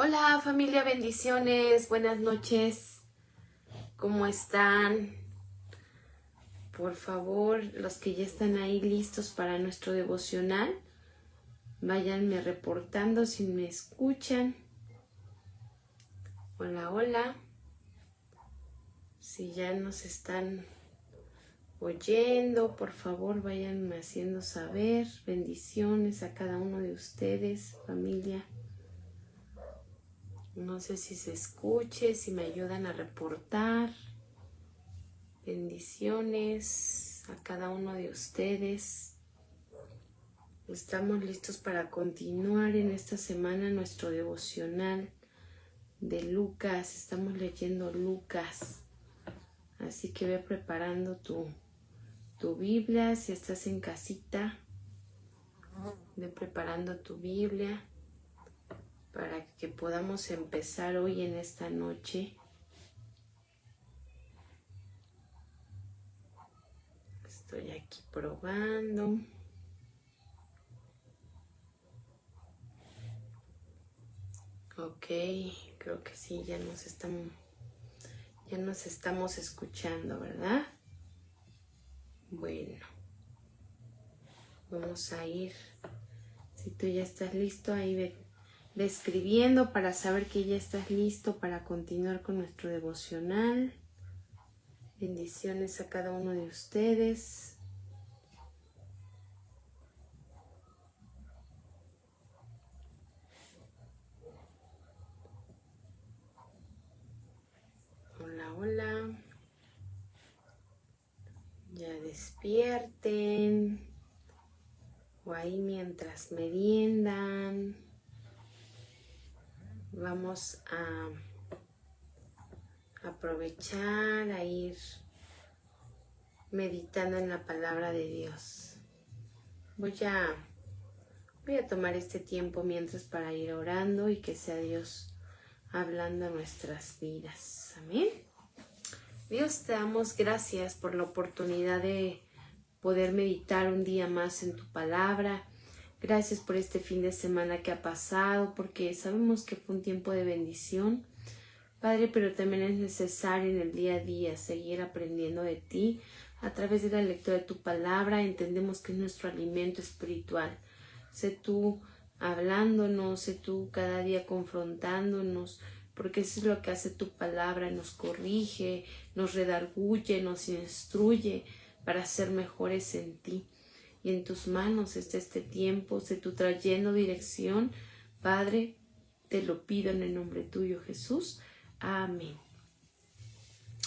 Hola familia, bendiciones, buenas noches, ¿cómo están? Por favor, los que ya están ahí listos para nuestro devocional, váyanme reportando si me escuchan. Hola, hola, si ya nos están oyendo, por favor váyanme haciendo saber. Bendiciones a cada uno de ustedes, familia. No sé si se escuche, si me ayudan a reportar. Bendiciones a cada uno de ustedes. Estamos listos para continuar en esta semana nuestro devocional de Lucas. Estamos leyendo Lucas. Así que ve preparando tu Biblia. Si estás en casita, ve preparando tu Biblia para que podamos empezar hoy en esta noche. Estoy aquí probando. Ok, creo que sí, ya nos estamos escuchando, ¿verdad? Bueno, vamos a ir. Si tú ya estás listo, ahí ve escribiendo para saber que ya estás listo para continuar con nuestro devocional. Bendiciones a cada uno de ustedes. Hola, hola. Ya despierten. O ahí mientras meriendan. Vamos a aprovechar a ir meditando en la palabra de Dios. Voy a tomar este tiempo mientras para ir orando y que sea Dios hablando a nuestras vidas. Amén. Dios, te damos gracias por la oportunidad de poder meditar un día más en tu palabra. Gracias por este fin de semana que ha pasado, porque sabemos que fue un tiempo de bendición, Padre, pero también es necesario en el día a día seguir aprendiendo de ti a través de la lectura de tu palabra. Entendemos que es nuestro alimento espiritual. Sé tú hablándonos, sé tú cada día confrontándonos, porque eso es lo que hace tu palabra, nos corrige, nos redarguye, nos instruye para ser mejores en ti. Y en tus manos está este tiempo, sé tú trayendo dirección, Padre, te lo pido en el nombre tuyo, Jesús. Amén.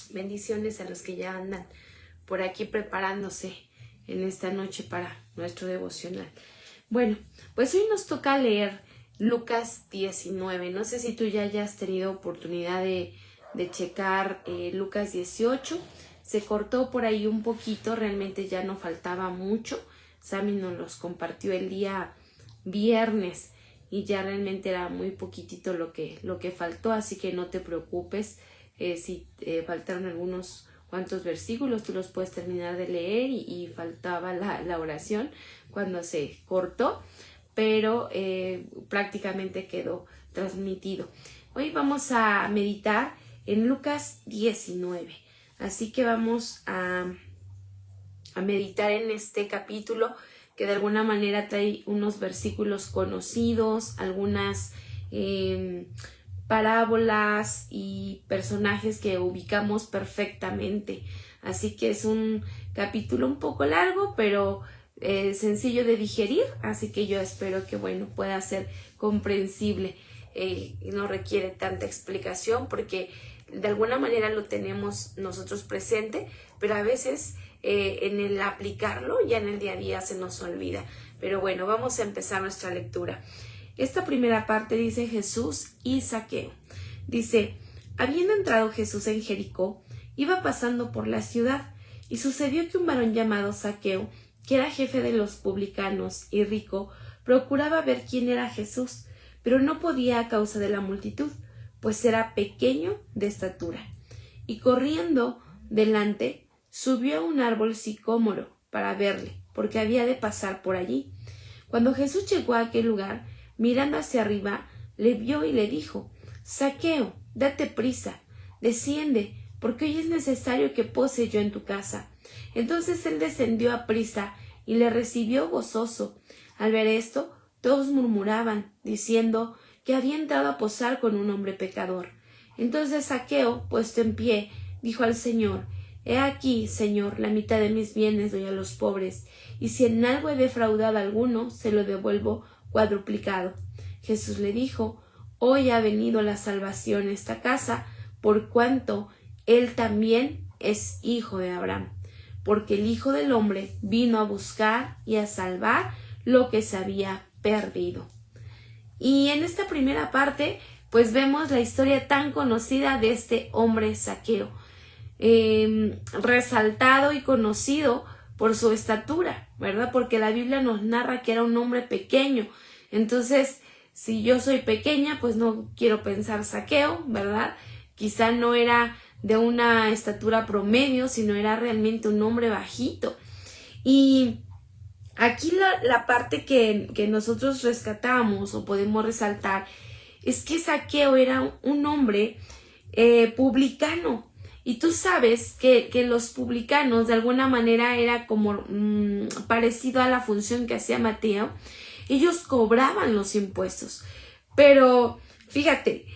Bendiciones a los que ya andan por aquí preparándose en esta noche para nuestro devocional. Bueno, pues hoy nos toca leer Lucas 19. No sé si tú ya hayas tenido oportunidad de checar Lucas 18. Se cortó por ahí un poquito, realmente ya no faltaba mucho. Sammy nos los compartió el día viernes y ya realmente era muy poquitito lo que faltó, así que no te preocupes si faltaron algunos cuantos versículos, tú los puedes terminar de leer y faltaba la oración cuando se cortó, pero prácticamente quedó transmitido. Hoy vamos a meditar en Lucas 19, así que vamos a meditar en este capítulo que de alguna manera trae unos versículos conocidos, algunas parábolas y personajes que ubicamos perfectamente. Así que es un capítulo un poco largo, pero sencillo de digerir, así que yo espero que pueda ser comprensible. No requiere tanta explicación porque de alguna manera lo tenemos nosotros presente, pero a veces en el aplicarlo ya en el día a día se nos olvida. Pero bueno, vamos a empezar nuestra lectura. Esta primera parte dice Jesús y Zaqueo. Dice, habiendo entrado Jesús en Jericó, iba pasando por la ciudad, y sucedió que un varón llamado Zaqueo, que era jefe de los publicanos y rico, procuraba ver quién era Jesús, pero no podía a causa de la multitud, pues era pequeño de estatura. Y corriendo delante, subió a un árbol sicómoro para verle, porque había de pasar por allí. Cuando Jesús llegó a aquel lugar, mirando hacia arriba, le vio y le dijo: Zaqueo, date prisa, desciende, porque hoy es necesario que pose yo en tu casa. Entonces él descendió a prisa y le recibió gozoso. Al ver esto, todos murmuraban, diciendo que había entrado a posar con un hombre pecador. Entonces Zaqueo, puesto en pie, dijo al Señor: He aquí, Señor, la mitad de mis bienes doy a los pobres, y si en algo he defraudado a alguno, se lo devuelvo cuadruplicado. Jesús le dijo: Hoy ha venido la salvación a esta casa, por cuanto él también es hijo de Abraham, porque el Hijo del Hombre vino a buscar y a salvar lo que se había perdido. Y en esta primera parte, pues vemos la historia tan conocida de este hombre Zaqueo, resaltado y conocido por su estatura, ¿verdad? Porque la Biblia nos narra que era un hombre pequeño. Entonces, si yo soy pequeña, pues no quiero pensar Zaqueo, ¿verdad? Quizá no era de una estatura promedio, sino era realmente un hombre bajito. Y aquí la parte que nosotros rescatamos o podemos resaltar es que Zaqueo era un hombre publicano. Y tú sabes que los publicanos de alguna manera era como parecido a la función que hacía Mateo. Ellos cobraban los impuestos. Pero fíjate,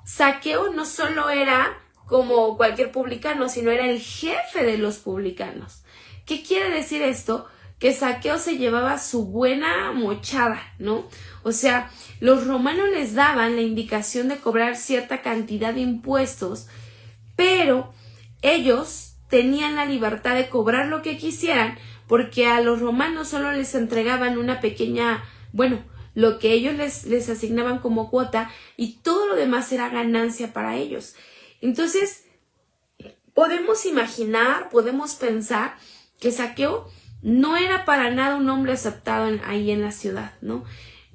Zaqueo no solo era como cualquier publicano, sino era el jefe de los publicanos. ¿Qué quiere decir esto? Que Zaqueo se llevaba su buena mochada, ¿no? O sea, los romanos les daban la indicación de cobrar cierta cantidad de impuestos, pero ellos tenían la libertad de cobrar lo que quisieran, porque a los romanos solo les entregaban una pequeña, lo que ellos les asignaban como cuota, y todo lo demás era ganancia para ellos. Entonces, podemos imaginar, podemos pensar que Zaqueo no era para nada un hombre aceptado ahí en la ciudad, ¿no?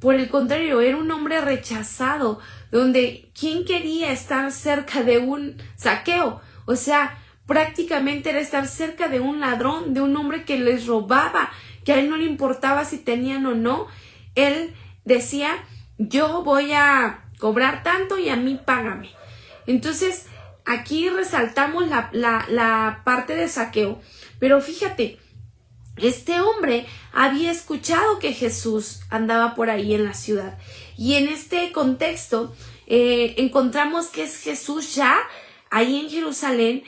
Por el contrario, era un hombre rechazado, donde ¿quién quería estar cerca de un Zaqueo? O sea, prácticamente era estar cerca de un ladrón, de un hombre que les robaba, que a él no le importaba si tenían o no. Él decía: yo voy a cobrar tanto y a mí págame. Entonces, aquí resaltamos la parte de Zaqueo. Pero fíjate, este hombre había escuchado que Jesús andaba por ahí en la ciudad. Y en este contexto encontramos que es Jesús ya ahí en Jerusalén,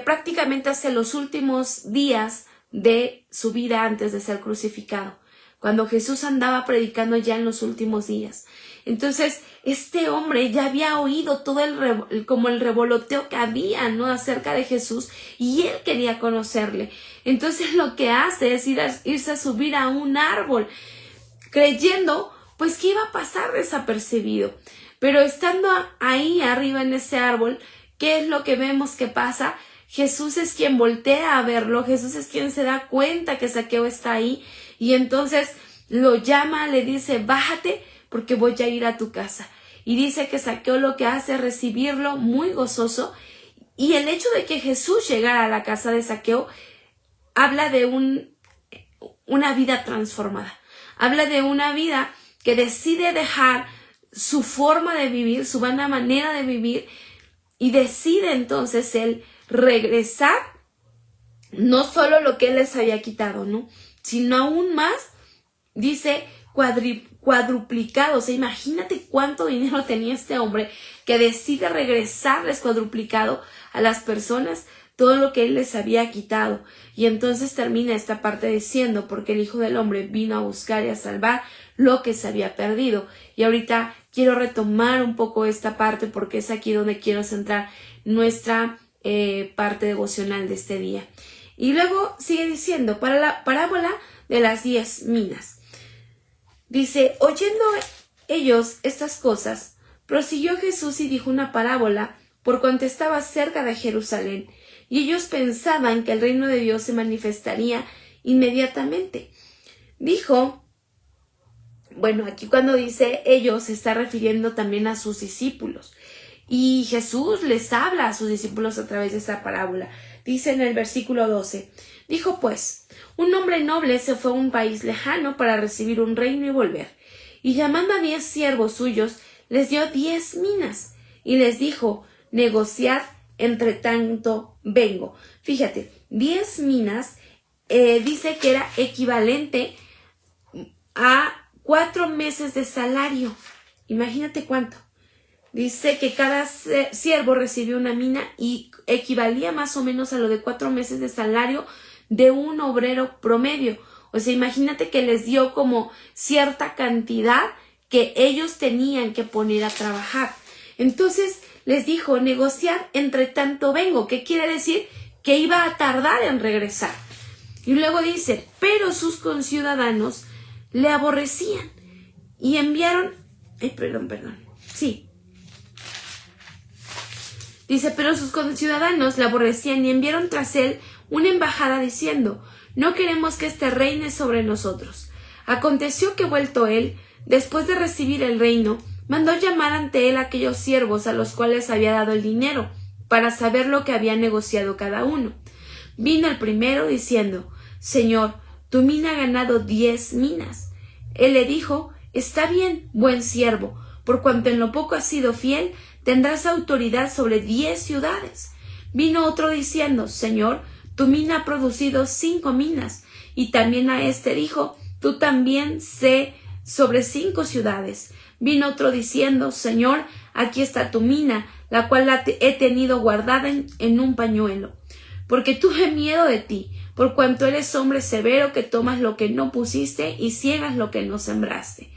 prácticamente hacia los últimos días de su vida antes de ser crucificado, cuando Jesús andaba predicando ya en los últimos días. Entonces, este hombre ya había oído todo como el revoloteo que había, ¿no?, acerca de Jesús, y él quería conocerle. Entonces, lo que hace es irse a subir a un árbol, creyendo pues que iba a pasar desapercibido. Pero estando ahí arriba en ese árbol, ¿qué es lo que vemos que pasa? Jesús es quien voltea a verlo, Jesús es quien se da cuenta que Zaqueo está ahí, y entonces lo llama, le dice: bájate, porque voy a ir a tu casa. Y dice que Zaqueo lo que hace es recibirlo muy gozoso, y el hecho de que Jesús llegara a la casa de Zaqueo habla de una vida transformada, habla de una vida que decide dejar su forma de vivir, su vana manera de vivir, y decide entonces él regresar no solo lo que él les había quitado, ¿no?, sino aún más, dice, cuadruplicado. O sea, imagínate cuánto dinero tenía este hombre, que decide regresarles cuadruplicado a las personas todo lo que él les había quitado. Y entonces termina esta parte diciendo: porque el Hijo del Hombre vino a buscar y a salvar lo que se había perdido. Y ahorita quiero retomar un poco esta parte, porque es aquí donde quiero centrar nuestra parte devocional de este día. Y luego sigue diciendo, para la parábola de las 10 minas. Dice: oyendo ellos estas cosas, prosiguió Jesús y dijo una parábola, por cuanto estaba cerca de Jerusalén, y ellos pensaban que el reino de Dios se manifestaría inmediatamente. Dijo, aquí cuando dice ellos, se está refiriendo también a sus discípulos. Y Jesús les habla a sus discípulos a través de esta parábola. Dice en el versículo 12, dijo pues: un hombre noble se fue a un país lejano para recibir un reino y volver. y llamando a 10 siervos suyos, les dio 10 minas, y les dijo, negociad, entre tanto vengo. Fíjate, 10 minas dice que era equivalente a 4 meses de salario. Imagínate cuánto. Dice que cada siervo recibió una mina y equivalía más o menos a lo de 4 meses de salario de un obrero promedio. O sea, imagínate que les dio como cierta cantidad que ellos tenían que poner a trabajar. Entonces les dijo, negociar, entre tanto vengo. ¿Qué quiere decir? Que iba a tardar en regresar. Y luego dice, pero sus conciudadanos le aborrecían y enviaron... Dice, pero sus conciudadanos le aborrecían y enviaron tras él una embajada diciendo, no queremos que éste reine sobre nosotros. Aconteció que vuelto él, después de recibir el reino, mandó llamar ante él a aquellos siervos a los cuales había dado el dinero, para saber lo que había negociado cada uno. Vino el primero diciendo, Señor, tu mina ha ganado 10 minas. Él le dijo, está bien, buen siervo, por cuanto en lo poco has sido fiel, tendrás autoridad sobre 10 ciudades. Vino otro diciendo, Señor, tu mina ha producido 5 minas. Y también a este dijo, tú también sé sobre 5 ciudades. Vino otro diciendo, Señor, aquí está tu mina, la cual he tenido guardada en un pañuelo. Porque tuve miedo de ti, por cuanto eres hombre severo que tomas lo que no pusiste y ciegas lo que no sembraste.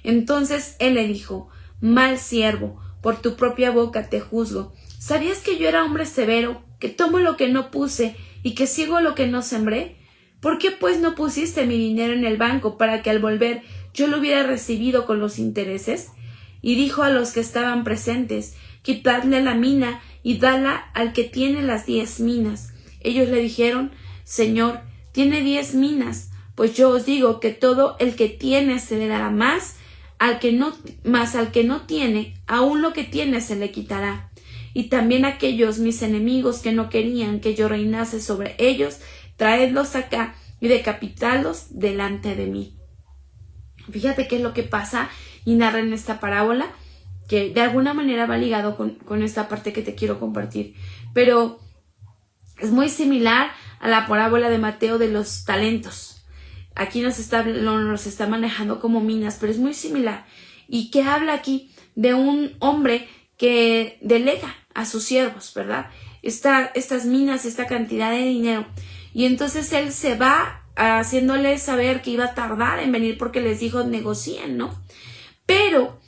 Entonces él le dijo, mal siervo, por tu propia boca te juzgo. ¿Sabías que yo era hombre severo, que tomo lo que no puse y que ciego lo que no sembré? ¿Por qué pues no pusiste mi dinero en el banco para que al volver yo lo hubiera recibido con los intereses? Y dijo a los que estaban presentes, quitadle la mina y dala al que tiene las 10 minas. Ellos le dijeron, Señor, tiene 10 minas, pues yo os digo que todo el que tiene se le dará más, al que no tiene, aún lo que tiene se le quitará. Y también aquellos mis enemigos que no querían que yo reinase sobre ellos, traedlos acá y decapitadlos delante de mí. Fíjate qué es lo que pasa y narra en esta parábola, que de alguna manera va ligado con esta parte que te quiero compartir. Pero es muy similar a la parábola de Mateo de los talentos. Aquí nos está manejando como minas, pero es muy similar. Y que habla aquí de un hombre que delega a sus siervos, ¿verdad? Estas minas, esta cantidad de dinero. Y entonces él se va haciéndoles saber que iba a tardar en venir porque les dijo negocien, ¿no? Pero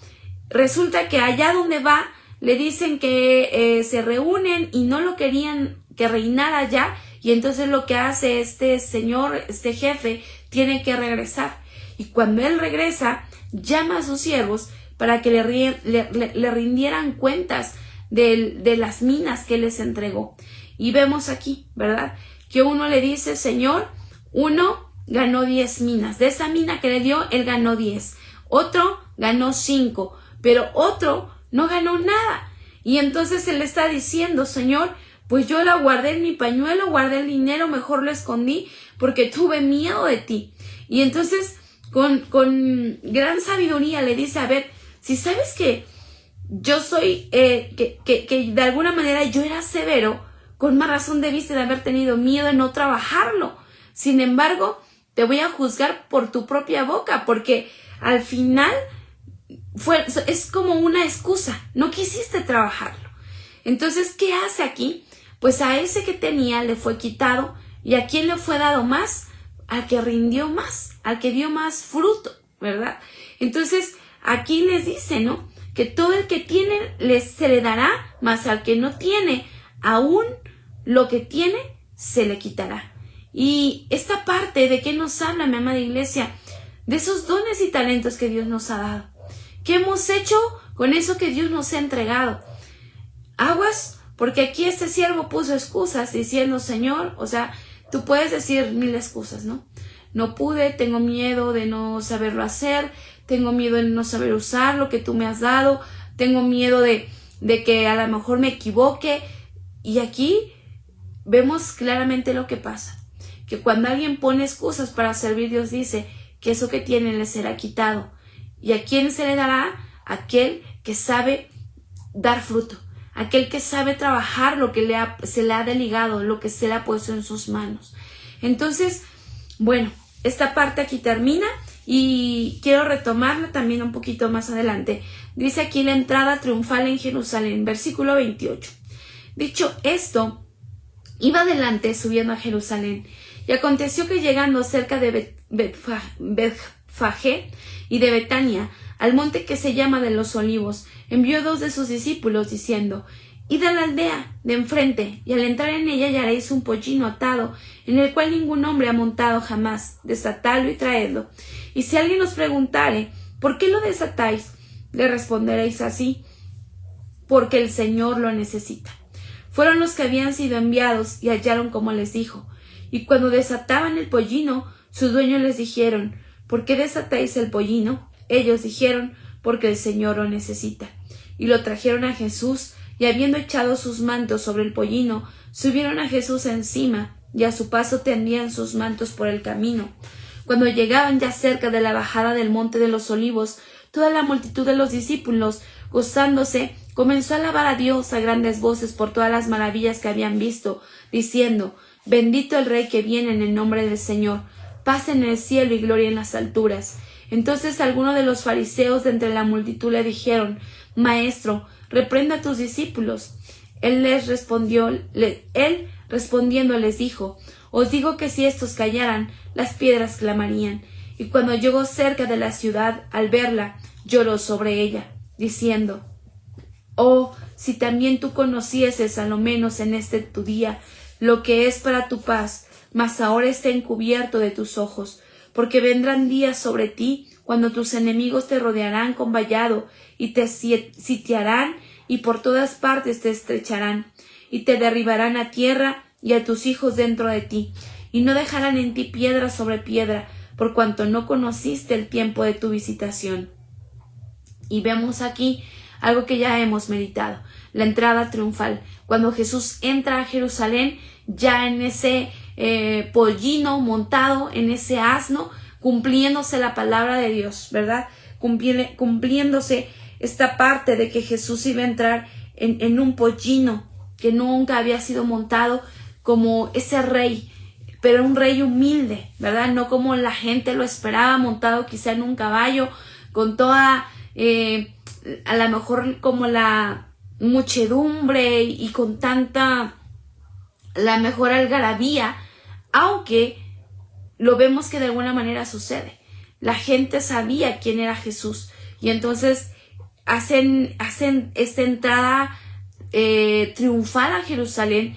resulta que allá donde va le dicen que se reúnen y no lo querían que reinara allá, y entonces lo que hace este señor, este jefe, tiene que regresar. Y cuando él regresa, llama a sus siervos para que le rindieran cuentas de las minas que les entregó. Y vemos aquí, ¿verdad? Que uno le dice, Señor, uno ganó 10 minas. De esa mina que le dio, él ganó 10. Otro ganó 5, pero otro no ganó nada. Y entonces él le está diciendo, Señor, pues yo la guardé en mi pañuelo, guardé el dinero, mejor lo escondí porque tuve miedo de ti. Y entonces con gran sabiduría le dice, a ver, si sabes que yo soy, que de alguna manera yo era severo, con más razón debiste de haber tenido miedo de no trabajarlo. Sin embargo, te voy a juzgar por tu propia boca, porque al final es como una excusa, no quisiste trabajarlo. Entonces, ¿qué hace aquí? Pues a ese que tenía le fue quitado, y a quien le fue dado más, al que rindió más, al que dio más fruto, ¿verdad? Entonces, aquí les dice, ¿no? Que todo el que tiene se le dará, mas al que no tiene, aún lo que tiene se le quitará. Y esta parte, ¿de qué nos habla, mi amada iglesia? De esos dones y talentos que Dios nos ha dado. ¿Qué hemos hecho con eso que Dios nos ha entregado? Aguas, porque aquí este siervo puso excusas diciendo, Señor, o sea, tú puedes decir 1000 excusas, ¿no? No pude, tengo miedo de no saberlo hacer, tengo miedo de no saber usar lo que tú me has dado, tengo miedo de que a lo mejor me equivoque. Y aquí vemos claramente lo que pasa, que cuando alguien pone excusas para servir, Dios dice que eso que tiene le será quitado. ¿Y a quién se le dará? Aquel que sabe dar fruto, aquel que sabe trabajar lo que se le ha delegado, lo que se le ha puesto en sus manos. Entonces, bueno, esta parte aquí termina y quiero retomarla también un poquito más adelante. Dice aquí la entrada triunfal en Jerusalén, versículo 28. Dicho esto, iba adelante subiendo a Jerusalén, y aconteció que llegando cerca de Betfagé y de Betania, al monte que se llama de los Olivos, envió 2 de sus discípulos, diciendo: Id a la aldea de enfrente, y al entrar en ella hallaréis un pollino atado, en el cual ningún hombre ha montado jamás. Desatadlo y traedlo. Y si alguien os preguntare: ¿por qué lo desatáis?, le responderéis así: porque el Señor lo necesita. Fueron los que habían sido enviados y hallaron como les dijo. Y cuando desataban el pollino, sus dueños les dijeron: ¿por qué desatáis el pollino? Ellos dijeron: porque el Señor lo necesita. Y lo trajeron a Jesús, y habiendo echado sus mantos sobre el pollino, subieron a Jesús encima, y a su paso tendían sus mantos por el camino. Cuando llegaban ya cerca de la bajada del monte de los Olivos, toda la multitud de los discípulos, gozándose, comenzó a alabar a Dios a grandes voces por todas las maravillas que habían visto, diciendo: Bendito el Rey que viene en el nombre del Señor, paz en el cielo y gloria en las alturas. Entonces algunos de los fariseos de entre la multitud le dijeron: Maestro, reprenda a tus discípulos. Él respondiendo les dijo: Os digo que si estos callaran, las piedras clamarían. Y cuando llegó cerca de la ciudad, al verla, lloró sobre ella, diciendo: Oh, si también tú conocieses, a lo menos en este tu día, lo que es para tu paz, mas ahora está encubierto de tus ojos, porque vendrán días sobre ti cuando tus enemigos te rodearán con vallado y te sitiarán y por todas partes te estrecharán y te derribarán a tierra y a tus hijos dentro de ti, y no dejarán en ti piedra sobre piedra, por cuanto no conociste el tiempo de tu visitación. Y vemos aquí algo que ya hemos meditado, la entrada triunfal. Cuando Jesús entra a Jerusalén, ya en ese pollino montado, en ese asno, cumpliéndose la palabra de Dios, ¿verdad? Cumpliéndose esta parte de que Jesús iba a entrar en un pollino que nunca había sido montado como ese rey, pero un rey humilde, ¿verdad? No como la gente lo esperaba, montado quizá en un caballo, con toda, a lo mejor como la muchedumbre y con tanta, la mejor algarabía, aunque lo vemos que de alguna manera sucede. La gente sabía quién era Jesús y entonces hacen esta entrada triunfal a Jerusalén,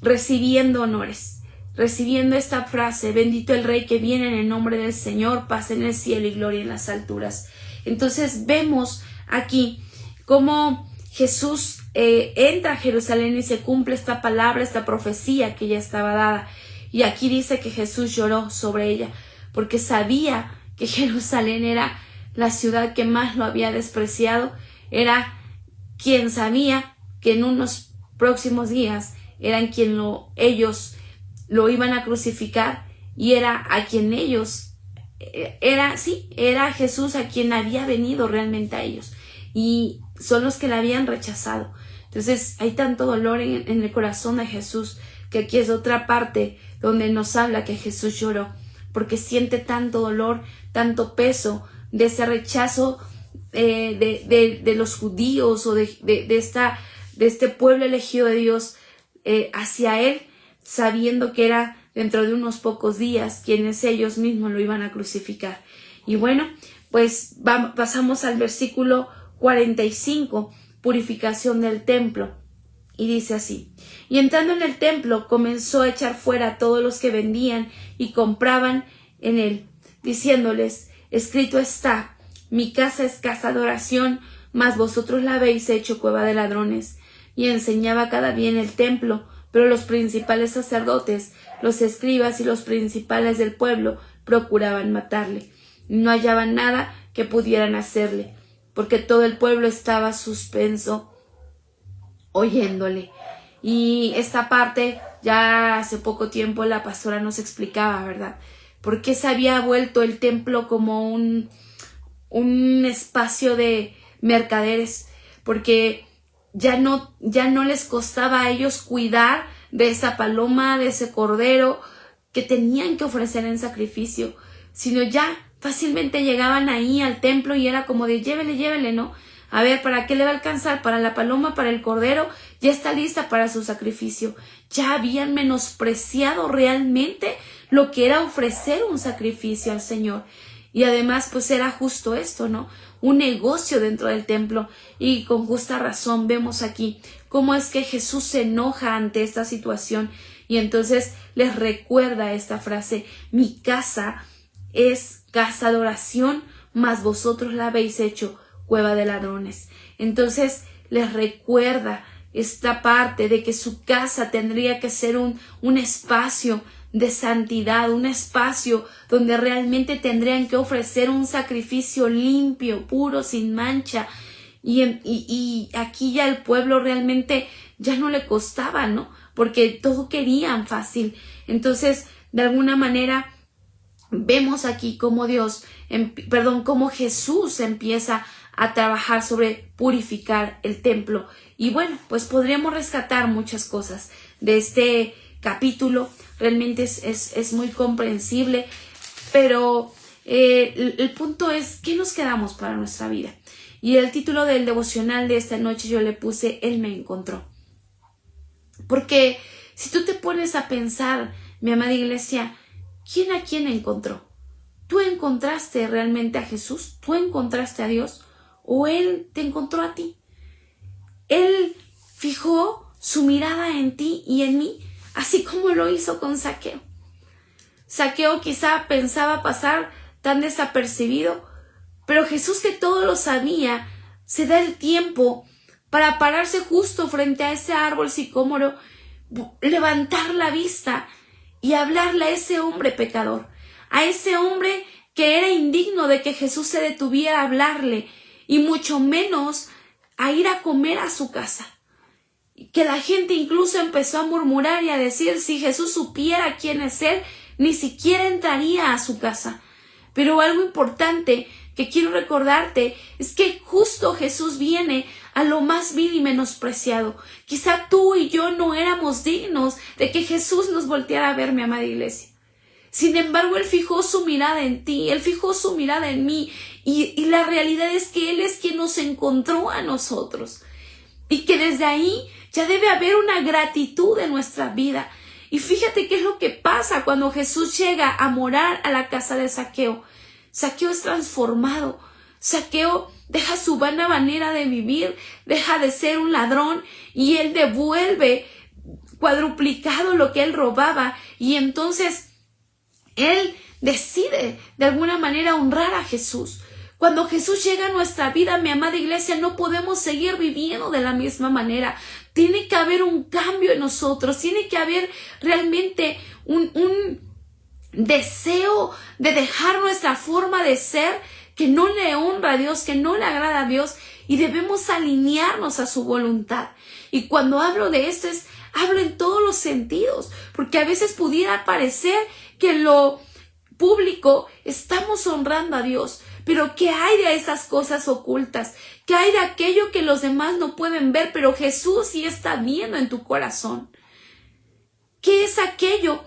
recibiendo honores, recibiendo esta frase: bendito el Rey que viene en el nombre del Señor, paz en el cielo y gloria en las alturas. Entonces vemos aquí cómo Jesús entra a Jerusalén y se cumple esta palabra, esta profecía que ya estaba dada. Y aquí dice que Jesús lloró sobre ella, porque sabía que Jerusalén era la ciudad que más lo había despreciado, era quien sabía que en unos próximos días eran quien ellos lo iban a crucificar, y era a quien ellos, era Jesús a quien había venido realmente a ellos, y son los que la habían rechazado. Entonces hay tanto dolor en el corazón de Jesús, que aquí es otra parte donde nos habla que Jesús lloró, porque siente tanto dolor, tanto peso de ese rechazo de los judíos o de este pueblo elegido de Dios hacia él, sabiendo que era dentro de unos pocos días quienes ellos mismos lo iban a crucificar. Y bueno, pues pasamos al versículo 45, purificación del templo, y dice así: y entrando en el templo comenzó a echar fuera a todos los que vendían y compraban en él, diciéndoles: escrito está, mi casa es casa de oración, mas vosotros la habéis hecho cueva de ladrones. Y enseñaba cada día en el templo, pero los principales sacerdotes, los escribas y los principales del pueblo procuraban matarle. No hallaban nada que pudieran hacerle, porque todo el pueblo estaba suspenso oyéndole. Y esta parte ya hace poco tiempo la pastora nos explicaba, ¿verdad? ¿Por qué se había vuelto el templo como un espacio de mercaderes, porque ya no les costaba a ellos cuidar de esa paloma, de ese cordero que tenían que ofrecer en sacrificio, sino ya fácilmente llegaban ahí al templo y era como de llévele, ¿no? A ver, ¿para qué le va a alcanzar? Para la paloma, para el cordero, ya está lista para su sacrificio. Ya habían menospreciado realmente lo que era ofrecer un sacrificio al Señor. Y además, pues era justo esto, ¿no? Un negocio dentro del templo. Y con justa razón vemos aquí cómo es que Jesús se enoja ante esta situación. Y entonces les recuerda esta frase: mi casa es casa de oración, mas vosotros la habéis hecho cueva de ladrones. Entonces les recuerda esta parte de que su casa tendría que ser un espacio de santidad, un espacio donde realmente tendrían que ofrecer un sacrificio limpio, puro, sin mancha. Y aquí ya el pueblo realmente ya no le costaba, ¿no? Porque todo querían fácil. Entonces, de alguna manera, vemos aquí cómo cómo Jesús empieza a trabajar sobre purificar el templo. Y bueno, pues podríamos rescatar muchas cosas de este capítulo. Realmente es muy comprensible, pero el punto es, ¿qué nos quedamos para nuestra vida? Y el título del devocional de esta noche yo le puse: Él me encontró. Porque si tú te pones a pensar, mi amada iglesia, ¿quién a quién encontró? ¿Tú encontraste realmente a Jesús? ¿Tú encontraste a Dios? ¿O Él te encontró a ti? Él fijó su mirada en ti y en mí, así como lo hizo con Zaqueo. Zaqueo quizá pensaba pasar tan desapercibido, pero Jesús, que todo lo sabía, se da el tiempo para pararse justo frente a ese árbol sicómoro, levantar la vista y hablarle a ese hombre pecador, a ese hombre que era indigno de que Jesús se detuviera a hablarle, y mucho menos a ir a comer a su casa. Que la gente incluso empezó a murmurar y a decir: si Jesús supiera quién es Él, ni siquiera entraría a su casa. Pero algo importante que quiero recordarte es que justo Jesús viene a lo más vil y menospreciado. Quizá tú y yo no éramos dignos de que Jesús nos volteara a ver, mi amada iglesia. Sin embargo, Él fijó su mirada en ti, Él fijó su mirada en mí, y la realidad es que Él es quien nos encontró a nosotros. Y que desde ahí ya debe haber una gratitud en nuestra vida. Y fíjate qué es lo que pasa cuando Jesús llega a morar a la casa de Zaqueo. Zaqueo es transformado. Zaqueo deja su vana manera de vivir, deja de ser un ladrón, y él devuelve cuadruplicado lo que él robaba. Y entonces él decide de alguna manera honrar a Jesús. Cuando Jesús llega a nuestra vida, mi amada iglesia, no podemos seguir viviendo de la misma manera. Tiene que haber un cambio en nosotros, tiene que haber realmente un deseo de dejar nuestra forma de ser que no le honra a Dios, que no le agrada a Dios, y debemos alinearnos a su voluntad. Y cuando hablo de esto, hablo en todos los sentidos, porque a veces pudiera parecer que en lo público estamos honrando a Dios, pero ¿qué hay de esas cosas ocultas? ¿Qué hay de aquello que los demás no pueden ver, pero Jesús sí está viendo en tu corazón? ¿Qué es aquello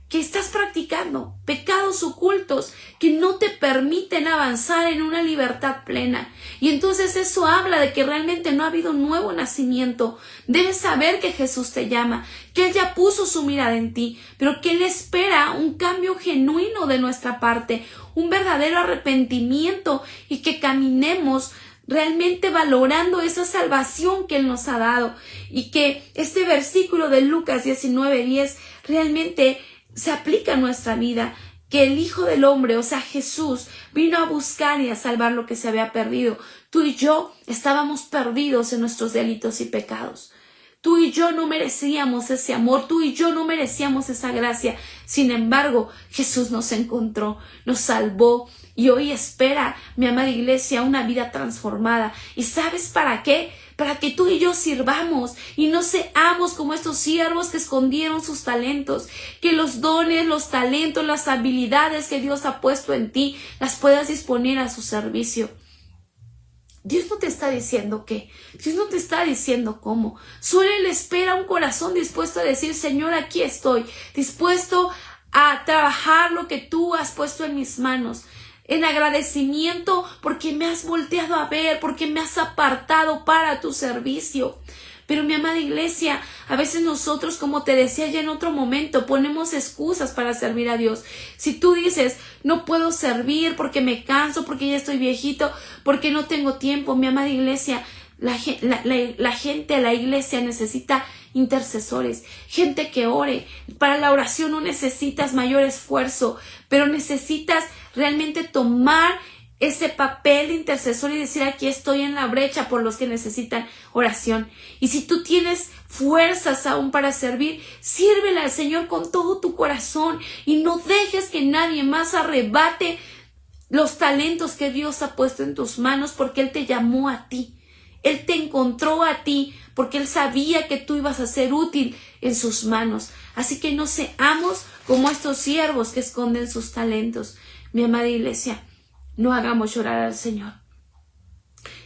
que estás practicando? Pecados ocultos que no te permiten avanzar en una libertad plena. Y entonces eso habla de que realmente no ha habido un nuevo nacimiento. Debes saber que Jesús te llama, que Él ya puso su mirada en ti, pero que Él espera un cambio genuino de nuestra parte, un verdadero arrepentimiento, y que caminemos realmente valorando esa salvación que Él nos ha dado. Y que este versículo de Lucas 19:10 realmente se aplica a nuestra vida, que el Hijo del Hombre, o sea Jesús, vino a buscar y a salvar lo que se había perdido. Tú y yo estábamos perdidos en nuestros delitos y pecados. Tú y yo no merecíamos ese amor, tú y yo no merecíamos esa gracia. Sin embargo, Jesús nos encontró, nos salvó y hoy espera, mi amada iglesia, una vida transformada. ¿Y sabes para qué? Para que tú y yo sirvamos y no seamos como estos siervos que escondieron sus talentos, que los dones, los talentos, las habilidades que Dios ha puesto en ti, las puedas disponer a su servicio. Dios no te está diciendo qué, Dios no te está diciendo cómo. Solo Él espera un corazón dispuesto a decir, Señor, aquí estoy, dispuesto a trabajar lo que tú has puesto en mis manos, en agradecimiento porque me has volteado a ver, porque me has apartado para tu servicio. Pero mi amada iglesia, a veces nosotros, como te decía ya en otro momento, ponemos excusas para servir a Dios. Si tú dices, no puedo servir porque me canso, porque ya estoy viejito, porque no tengo tiempo, mi amada iglesia, la gente, la iglesia necesita intercesores, gente que ore. Para la oración no necesitas mayor esfuerzo, pero necesitas realmente tomar ese papel de intercesor y decir, aquí estoy en la brecha por los que necesitan oración. Y si tú tienes fuerzas aún para servir, sírvele al Señor con todo tu corazón y no dejes que nadie más arrebate los talentos que Dios ha puesto en tus manos, porque Él te llamó a ti. Él te encontró a ti porque Él sabía que tú ibas a ser útil en sus manos. Así que no seamos como estos siervos que esconden sus talentos. Mi amada iglesia, no hagamos llorar al Señor.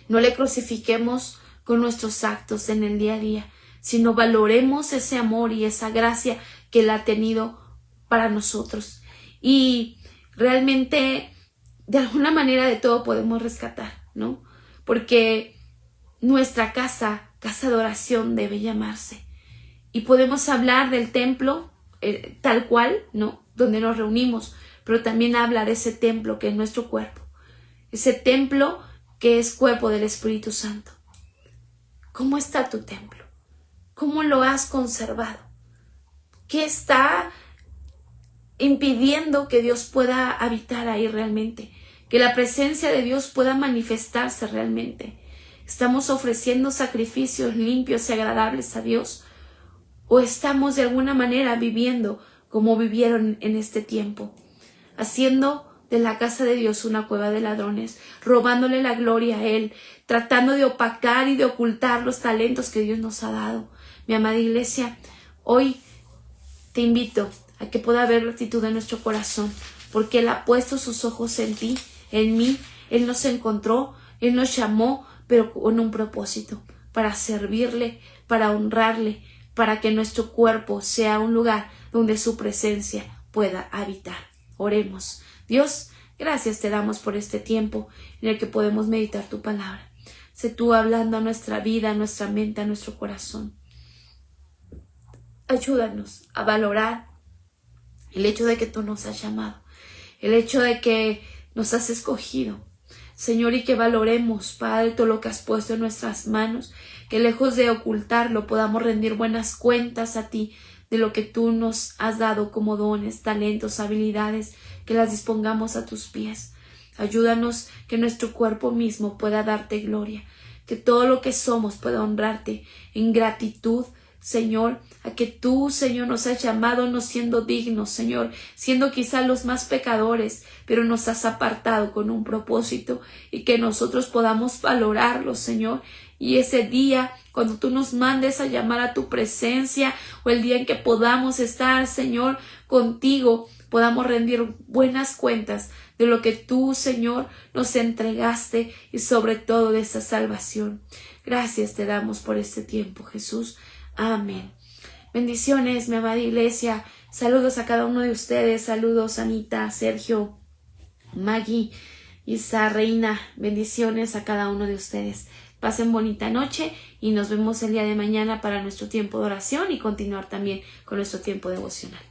No le crucifiquemos con nuestros actos en el día a día, sino valoremos ese amor y esa gracia que Él ha tenido para nosotros. Y realmente, de alguna manera, de todo podemos rescatar, ¿no? Porque nuestra casa de oración debe llamarse. Y podemos hablar del templo tal cual, ¿no? Donde nos reunimos, pero también habla de ese templo que es nuestro cuerpo. Ese templo que es cuerpo del Espíritu Santo. ¿Cómo está tu templo? ¿Cómo lo has conservado? ¿Qué está impidiendo que Dios pueda habitar ahí realmente? Que la presencia de Dios pueda manifestarse realmente. ¿Estamos ofreciendo sacrificios limpios y agradables a Dios? ¿O estamos de alguna manera viviendo como vivieron en este tiempo? Haciendo de la casa de Dios una cueva de ladrones, robándole la gloria a Él, tratando de opacar y de ocultar los talentos que Dios nos ha dado. Mi amada iglesia, hoy te invito a que pueda haber gratitud en nuestro corazón, porque Él ha puesto sus ojos en ti, en mí. Él nos encontró, Él nos llamó, pero con un propósito, para servirle, para honrarle, para que nuestro cuerpo sea un lugar donde su presencia pueda habitar. Oremos. Dios, gracias te damos por este tiempo en el que podemos meditar tu palabra. Sé tú hablando a nuestra vida, a nuestra mente, a nuestro corazón. Ayúdanos a valorar el hecho de que tú nos has llamado, el hecho de que nos has escogido, Señor, y que valoremos, Padre, todo lo que has puesto en nuestras manos, que lejos de ocultarlo podamos rendir buenas cuentas a ti de lo que tú nos has dado como dones, talentos, habilidades, que las dispongamos a tus pies. Ayúdanos que nuestro cuerpo mismo pueda darte gloria, que todo lo que somos pueda honrarte en gratitud, Señor, a que tú, Señor, nos has llamado no siendo dignos, Señor, siendo quizá los más pecadores, pero nos has apartado con un propósito y que nosotros podamos valorarlo, Señor. Y ese día, cuando tú nos mandes a llamar a tu presencia, o el día en que podamos estar, Señor, contigo, podamos rendir buenas cuentas de lo que tú, Señor, nos entregaste y sobre todo de esa salvación. Gracias te damos por este tiempo, Jesús. Amén. Bendiciones, mi amada iglesia. Saludos a cada uno de ustedes. Saludos, Anita, Sergio, Maggie, Isa, Reina. Bendiciones a cada uno de ustedes. Pasen bonita noche y nos vemos el día de mañana para nuestro tiempo de oración y continuar también con nuestro tiempo devocional.